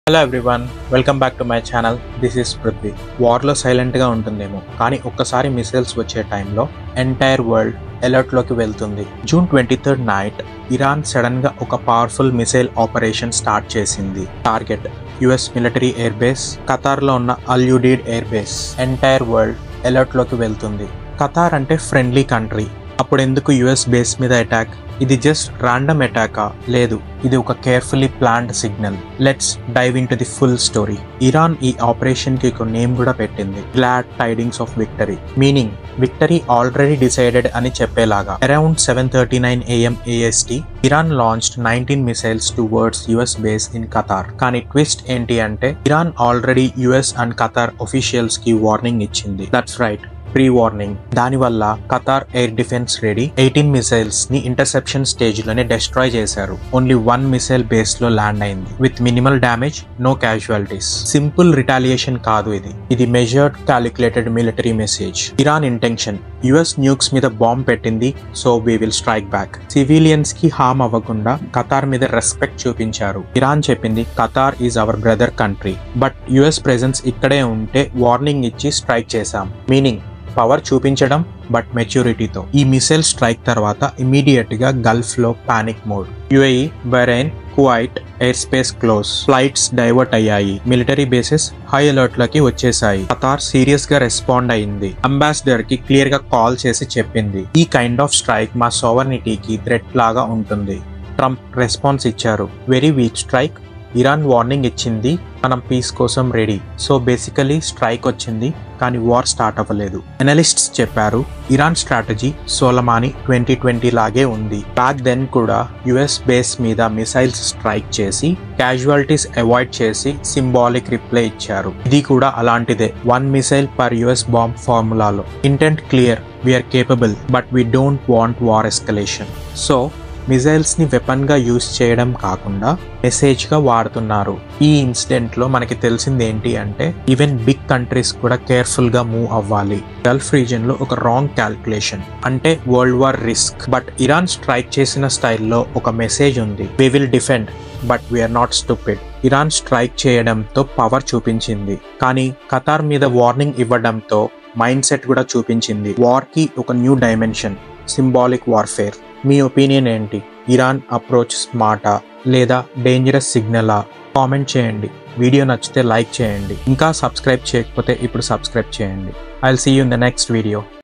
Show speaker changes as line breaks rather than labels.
Hello everyone, welcome back to my channel. This is Prithvi. వార్లో సైలెంట్గా ఉంటుందేమో, కానీ ఒక్కసారి మిసైల్స్ వచ్చే టైంలో ఎంటైర్ వరల్డ్ అలర్ట్లోకి వెళ్తుంది. జూన్ 23 నైట్ ఇరాన్ సడన్గా ఒక పవర్ఫుల్ మిసైల్ ఆపరేషన్ స్టార్ట్ చేసింది. Target US military air base, ఖతార్లో ఉన్న Al Udeid air base. Entire world అలర్ట్లోకి వెళ్తుంది. ఖతార్ అంటే ఫ్రెండ్లీ కంట్రీ, అప్పుడు ఎందుకు యుఎస్ బేస్ మీద అటాక్? ఇది జస్ట్ రాండమ్ అటాకా? లేదు, ఇది ఒక carefully planned signal. Let's dive in to the full story. Iran ఈ ఆపరేషన్ కి ఒక నేమ్ కూడా పెట్టింది, glad tidings of victory. Meaning victory already decided అని చెప్పేలాగా. Around 7:39 AM AST Iran launched 19 missiles towards US base in Qatar. కానీ twist ఏంటి అంటే, Iran already US and Qatar officials కి వార్నింగ్ ఇచ్చింది. That's right, pre warning. దానివల్ల Qatar air defence ready 18 missiles ని interception stage లోనే డెస్ట్రాయ్ చేశారు. Only 1 missile base లో ల్యాండ్ అయింది with minimal damage, no casualties. Simple retaliation కాదు ఇది measured, calculated military message. Iran intention, US nukes మీద bomb పెట్టింది, so we will strike back. Civilians కి హార్మ్ అవ్వకుండా ఖతార్ మీద రెస్పెక్ట్ చూపించారు. ఇరాన్ చెప్పింది Qatar is our brother country, but US presence ఇక్కడే ఉంటే వార్నింగ్ ఇచ్చి స్ట్రైక్ చేశాం. మీనింగ్ పవర్ చూపించడం, బట్ మెచ్యూరిటీతో. ఈ మిసైల్ స్ట్రైక్ తర్వాత ఇమీడియట్ గా గల్ఫ్ లో panic mode. UAE, Bahrain, Kuwait air space close, flights divert అయ్యాయి, మిలిటరీ బేసెస్ హై అలర్ట్ లకి వచ్చేసాయి. ఖతార్ సీరియస్ గా రెస్పాండ్ అయింది. అంబాసిడర్ కి క్లియర్ గా కాల్ చేసి చెప్పింది, ఈ కైండ్ ఆఫ్ స్ట్రైక్ మా సోవర్నిటీకి థ్రెట్ లాగా ఉంటుంది. ట్రంప్ రెస్పాన్స్ ఇచ్చారు, very weak strike. Iran warning ఇచ్చింది, మనం పీస్ కోసం రెడీ. సో బేసికలీ స్ట్రైక్ వచ్చింది, కానీ వార్ స్టార్ట్ అవ్వలేదు. అనలిస్ట్స్ చెప్పారు, ఇరాన్ స్ట్రాటజీ సోలమానీ 2020 లాగే ఉంది. బ్యాక్ దెన్ కూడా యుఎస్ బేస్ మీద మిసైల్స్ స్ట్రైక్ చేసి క్యాజువాలిటీస్ అవాయిడ్ చేసి సింబాలిక్ రిప్లై ఇచ్చారు. ఇది కూడా అలాంటిదే, 1 మిసైల్ పర్ యుఎస్ బాంబ్ ఫార్ములాలో. Intent clear, we're capable, but we don't want war escalation. So missiles ని వెపన్ గా యూజ్ చేయడం కాకుండా మెసేజ్ గా వాడుతున్నారు. ఈ ఇన్సిడెంట్ లో మనకి తెలిసింది ఏంటి అంటే, ఈవెన్ బిగ్ కంట్రీస్ కూడా కేర్ఫుల్ గా మూవ్ అవ్వాలి. గల్ఫ్ రీజన్ లో ఒక రాంగ్ క్యాల్కులేషన్, అంటే world war risk. But Iran strike చేసిన స్టైల్లో ఒక మెసేజ్ ఉంది, we will defend but we're not stupid. Iran strike చేయడంతో పవర్ చూపించింది, కానీ ఖతార్ మీద వార్నింగ్ ఇవ్వడంతో మైండ్ సెట్ కూడా చూపించింది. వార్ కి ఒక న్యూ డైమెన్షన్, సింబాలిక్ వార్ఫేర్. మీ ఒపీనియన్ ఏంటి? ఇరాన్ అప్రోచ్ స్మార్టా లేదా డేంజరస్ సిగ్నలా? కామెంట్ చేయండి. వీడియో నచ్చితే లైక్ చేయండి. ఇంకా సబ్స్క్రైబ్ చేయకపోతే ఇప్పుడు సబ్స్క్రైబ్ చేయండి. I will see you in the next video.